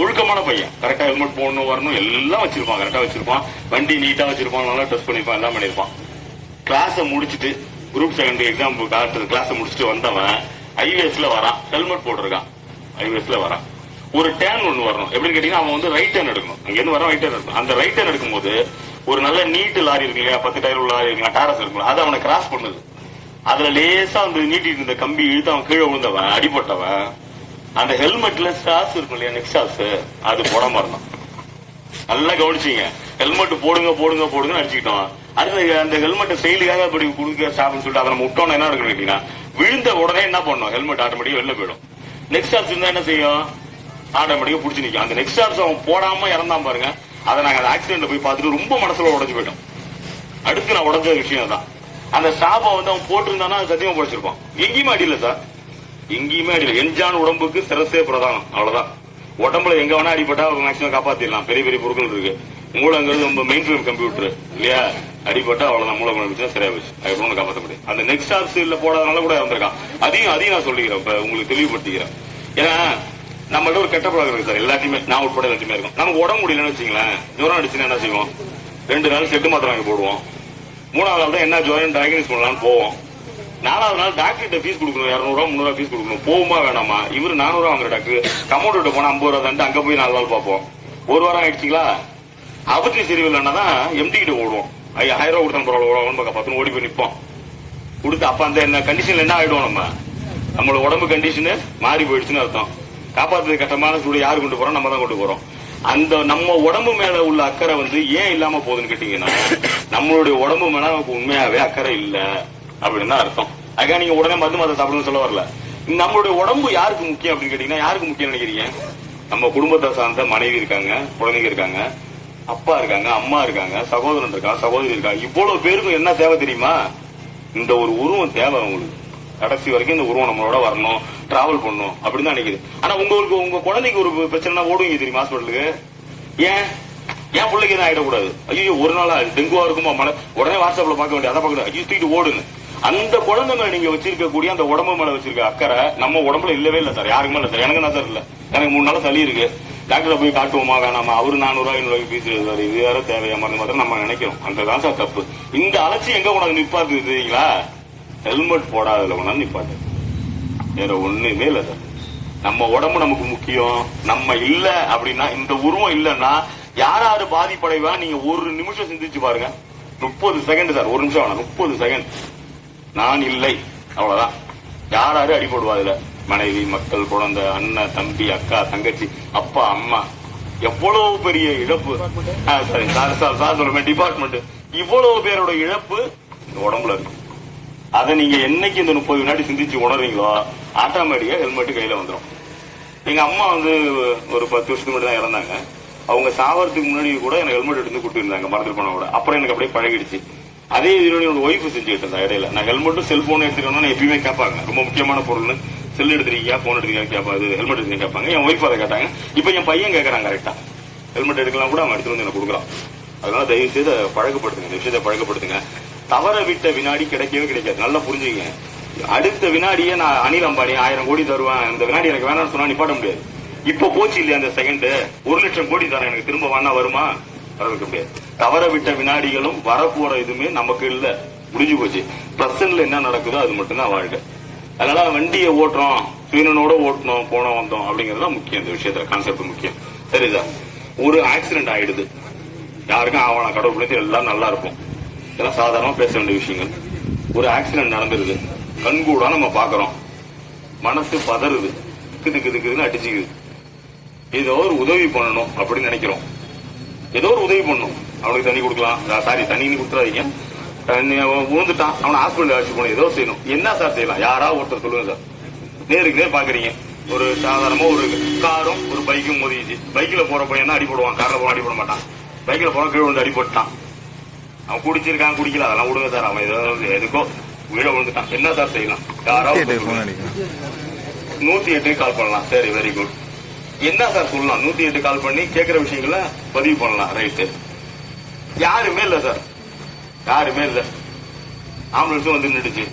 ஒழுக்கமான பையன், கரெக்டா ஹெல்மெட் போடணும் வரணும் எல்லாம் வச்சிருப்பான், கரெக்டா வச்சிருப்பான், வண்டி நீட்டா வச்சிருப்பான், நல்லா டெஸ்ட் பண்ணிருப்பான், எல்லாம் பண்ணிருப்பான். கிளாஸ் முடிச்சுட்டு குரூப் செகண்டரி எக்ஸாம் கிளாஸ் முடிச்சுட்டு வந்தவன் ஐவேஸ்ல வரான், ஹெல்மெட் போட்டிருக்கான், ஐவேஸ்ல வரான். ஒரு டேர்ன் ஒண்ணு வரணும், எப்படின்னு கேட்டீங்கன்னா அவன் வந்து ரைட் டேர்ன் எடுக்கணும், அங்க இருந்து வர ரைட் டேர்ன் எடுக்கணும். அந்த ரைட் டேர்ன் எடுக்கும்போது ஒரு நல்ல நீட்டு லாரி இருக்கு இல்லையா, 10 டயர் உள்ள லாரி இருக்கலாம், டாரஸ் இருக்கும், அது அவனை கிராஸ் பண்ணுது. அதுல லேசா அந்த நீட்டிட்டு இருந்த கம்பி இழுத்து அவன் கீழே விழுந்தவன், அடிபட்டவன், அந்த ஹெல்மெட்ல ஸ்டார்ஸ் இருக்கும் இல்லையா, நெக் ஸ்டார்ஸ், அது போடாம இருந்தான். நல்லா கவனிச்சீங்க, ஹெல்மெட் போடுங்க போடுங்க போடுங்க அடிச்சுக்கிட்டோம். அடுத்து அந்த ஹெல்மெட் செயலுக்காக அப்படி கொடுக்க ஸ்டாப்னு சொல்லிட்டு அதை நம்ம விட்டோம்னா என்ன இருக்குன்னு கேட்டீங்கன்னா, விழுந்த உடனே என்ன பண்ணும், ஹெல்மெட் ஆட்டோமேட்டிக்கா வெளில போயிடும். நெக் ஸ்டார்ஸ் இருந்தா என்ன செய்யும், ஆட்டோமேட்டிக்கா புடிச்சு நிக்கும். அந்த நெக் ஸ்டார்ஸ் அவன் போடாம இறந்தான் பாருங்க, அதை நாங்க அந்த ஆக்சிடென்ட்ல போய் பார்த்துட்டு ரொம்ப மனசுல உடஞ்சு போயிட்டோம். அடுத்து நான் உடஞ்ச விஷயம் தான், அந்த ஸ்டாப்பை வந்து அவன் போட்டிருந்தானா சத்தியமா படிச்சிருப்பான். எங்கேயுமே அடியில சார், எங்கேயுமே அடியில. எஞ்சான் உடம்புக்கு சிரசே பிரதானம், அவ்வளவுதான். உடம்புல எங்க வேணா அடிபட்டா மேக்சிமம் காப்பாத்திடலாம், பெரிய பெரிய பொருட்கள் இருக்கு. மூளைங்கிறது நம்ம மெயின் ஃப்ரேம் கம்ப்யூட்டர் இல்லையா, அடிபட்டா அவ்வளவுதான், மூளை குணம் சரியா போச்சு, அதுக்கப்புறம் காப்பாற்ற முடியும். அந்த நெக்ஸ்ட் ஸ்டார்ஸ் இல்ல போடாதனால கூட வந்திருக்கான். அதையும் நான் சொல்லிக்கிறேன், இப்ப உங்களுக்கு தெளிவுபடுத்திக்கிறேன். ஏன்னா நம்மள்ட்ட ஒரு கெட்ட பழக்கம் இருக்கு சார், எல்லாத்தையுமே நான் உட்பட எல்லாத்தையுமே இருக்கும். நமக்கு உடம்பு முடியலன்னு வச்சுங்களேன், ஜுரம் அடிச்சுன்னா என்ன செய்வோம், 2 நாள் செட்டு மாத்திரம் வாங்கி போடுவோம். 3வது நாள் தான் என்ன ஜுரம் டயக்னைஸ் பண்ணலாம்னு போவோம். 4வது நாள் டாக்டர்கிட்ட ஃபீஸ் கொடுக்கணும், 200 ரூபா 300 ரூபா ஃபீஸ் கொடுக்கணும். போகுமா வேணாமா, இவரு 400 ரூபா வாங்குற டாக்டர், கமௌண்ட் போனா 50 ரூபா தான், அங்க போய் 4 நாள் பார்ப்போம். 1 வாரம் ஆயிடுச்சுங்களா, அவற்றை சரிவில்லைன்னா தான் எம்டி கிட்ட ஓடுவோம். 1000 ரூபா கொடுத்தா பரவாயில்ல, 10 ஓடி போய் நிற்போம் கொடுத்து. அப்ப அந்த என்ன கண்டிஷன்ல என்ன ஆயிடுவோம், நம்மளோட உடம்பு கண்டிஷனு மாறி போயிடுச்சுன்னு அர்த்தம். காப்பாற்றுறது கட்டமான சூடு யாரு கொண்டு போறோம், நம்ம தான் கொண்டு போறோம். அந்த நம்ம உடம்பு மேல உள்ள அக்கறை வந்து ஏன் இல்லாம போகுதுன்னு கேட்டீங்கன்னா, நம்மளுடைய உடம்பு மேல நமக்கு உண்மையாவே அக்கறை இல்ல அப்படின்னு தான் அர்த்தம். அதுக்காக நீங்க உடனே மருந்து மாத்திரை சாப்பிடணும்னு சொல்ல வரல. நம்மளுடைய உடம்பு யாருக்கு முக்கியம் அப்படின்னு கேட்டீங்கன்னா, யாருக்கு முக்கியம் நினைக்கிறீங்க, நம்ம குடும்பத்தை சார்ந்த மனைவி இருக்காங்க, குழந்தைங்க இருக்காங்க, அப்பா இருக்காங்க, அம்மா இருக்காங்க, சகோதரன் இருக்கா, சகோதரி இருக்காங்க. இவ்வளவு பேருக்கும் என்ன தேவை தெரியுமா, இந்த ஒரு உருவம் தேவை அவங்களுக்கு. கடைசி வரைக்கும் இந்த உருவம் நம்மளோட வரணும், டிராவல் பண்ணணும் அப்படின்னு தான் நினைக்குது. ஆனா உங்களுக்கு உங்க குழந்தைக்கு ஒரு பிரச்சனை ஓடுவீங்க தெரியுமா ஹாஸ்பிட்டலுக்கு, ஏன் பிள்ளைக்கு எதுவும் ஆயிடக்கூடாது, ஐயோ ஒரு நாளா டெங்குவா இருக்குமா, உடனே வாட்ஸ்அப்ல பார்க்க வேண்டிய, அதை பார்க்க ஐயோ தூக்கிட்டு ஓடுன்னு. அந்த குழந்தை மேல நீங்க வச்சிருக்கக்கூடிய அந்த உடம்பு மேல வச்சிருக்க அக்கறை நம்ம உடம்புல இல்லவே இல்லை சார், யாருக்குமே இல்லை சார். எனக்கு என்ன சார் இல்ல, எனக்கு 3 நாள் சளி இருக்கு, டாக்டரை போய் காட்டுவோமா வேணாமா, அவரு 400 ரூபாய் 500 ஃபீஸ் எழுதுவாரு, இது வேற தேவையா மருந்து மாத்திரம் நம்ம நினைக்கிறோம். அந்த தான் சார் தப்பு. இந்த அலட்சியம் எங்க கொண்டாந்து நிப்பாட்டு தெரியுங்களா, ஹெல்மெட் போடாததுல கொண்டாந்து நிப்பாட்டு, வேற ஒண்ணுமே இல்ல சார். நம்ம உடம்பு நமக்கு முக்கியம். நம்ம இல்ல அப்படின்னா, இந்த உருவம் இல்லன்னா யாராரு பாதிப்படைவா நீங்க ஒரு நிமிஷம் சிந்திச்சு பாருங்க. 30 செகண்ட் சார், ஒரு நிமிஷம் வேணாம், 30 செகண்ட். நான் இல்லை, அவ்வளவுதான். யாராரு அடிபடுவா இதுல, மனைவி, மக்கள், குழந்தை, அண்ணன், தம்பி, அக்கா, தங்கச்சி, அப்பா, அம்மா, எவ்வளவு பெரிய இழப்பு. சொல்லுவேன் டிபார்ட்மெண்ட், இவ்வளவு பேரோட இழப்பு இந்த உடம்புல இருக்கு. அதை நீங்க என்னைக்கு இந்த 30 வினாடி சிந்திச்சு உணர்றீங்களோ, ஆட்டோமேட்டிக்கா ஹெல்மெட் கையில வந்துடும். எங்க அம்மா வந்து ஒரு 10 வருஷத்துக்கு முன்னாடி தான் இறந்தாங்க. அவங்க சாவறதுக்கு முன்னாடி கூட எனக்கு ஹெல்மெட் எடுத்து கொடுத்து இருந்தாங்க, மறந்துட்டு போனோட. அப்புறம் எனக்கு அப்படியே பழகிடுச்சு. அதே என்னோட ஒய்ஃப் செஞ்சுட்டு இருந்தா இடையில. நான் ஹெல்மெட்டும் செல்போனும் எடுத்துக்கணும் எப்பயுமே கேட்பாங்க, ரொம்ப முக்கியமான பொருள்னு. செல் எடுத்துருக்கீங்க, போன் எடுத்துக்கீங்க கேட்பாது, ஹெல்மெட் எடுத்து கேட்பாங்க. என் ஒய்ஃப் அதை கேட்டாங்க. இப்ப என் பையன் கேட்கறாங்க கரெக்டா, ஹெல்மெட் எடுக்கலாம் கூட அவன் எடுத்துட்டு வந்து எனக்கு கொடுக்குறான். அதனால தயவு செய்து பழக்கப்படுத்துங்க, இந்த விஷயத்தை பழக்கப்படுத்துங்க. தவற விட்ட வினாடி கிடைக்கவே கிடைக்காது, நல்லா புரிஞ்சுங்க. அடுத்த வினாடியே நான் அனில் அம்பானி 1000 கோடி தருவேன், இந்த வினாடி எனக்கு வேணாம்னு சொன்னா நிப்பாட்ட முடியாது. இப்ப போச்சு இல்லையா அந்த செகண்ட், 1,00,000 கோடி தரேன் எனக்கு திரும்ப வேணா வருமா, வரவேற்க முடியாது. தவற விட்ட வினாடிகளும் வரப்போற இதுமே நமக்கு இல்ல, முடிஞ்சு போச்சு. பிரசன்ட்ல என்ன நடக்குதோ அது மட்டும்தான் வாழ்க்கை. அதனால வண்டியை ஓட்டுறோம், சுயனோட ஓட்டணும், போனோம் வந்தோம் அப்படிங்கறது முக்கியம். இந்த விஷயத்துல கான்செப்ட் முக்கியம். சரிதான், ஒரு ஆக்சிடென்ட் ஆயிடுது, யாருக்கும் ஆவணம், கடவுள் எல்லாம் நல்லா இருக்கும், இதெல்லாம் சாதாரணமா பேச வேண்டிய விஷயங்கள். ஒரு ஆக்சிடென்ட் நடந்துருது, கண்கூடா நம்ம பாக்குறோம், மனசு பதறுது, திக்குதுன்னு அடிச்சுக்குது. ஏதோ ஒரு உதவி பண்ணணும் அப்படின்னு நினைக்கிறோம், ஏதோ ஒரு உதவி பண்ணணும். அவனுக்கு தண்ணி கொடுக்கலாம், சாரி தண்ணி கொடுத்துறாதீங்க, விழுந்துட்டான், அவனை ஹாஸ்பிட்டல் அழைச்சு போகணும், ஏதோ செய்யணும். என்ன சார் செய்யலாம், யாராவது ஒருத்தர் சொல்லுங்க சார். நேருக்கு நேர் பாக்குறீங்க, ஒரு சாதாரணமா ஒரு காரும் ஒரு பைக்கும் மோதிச்சு. பைக்ல போற பையன் அடிபடுவான், கார்ல போன அடிபட மாட்டான். பைக்ல போற கீழே விழுந்து அடிபட்டான், அவன் குடிச்சிருக்கான், குடிக்கல அதெல்லாம் விடுங்க சார். அவன் ஏதாவது எதுக்கோ கீழே விழுந்துட்டான், என்ன சார் செய்யலாம், யாராவது 108 கால் பண்ணலாம். சரி, வெரி குட். என்ன சார் சொல்லலாம், 108 கால் பண்ணி கேட்கிற விஷயங்கள பதிவு பண்ணலாம், ரைட்டு. யாருமே இல்ல சார், யாருமே இல்ல. ஆம்புலன்ஸும் வந்து நின்றுச்சு.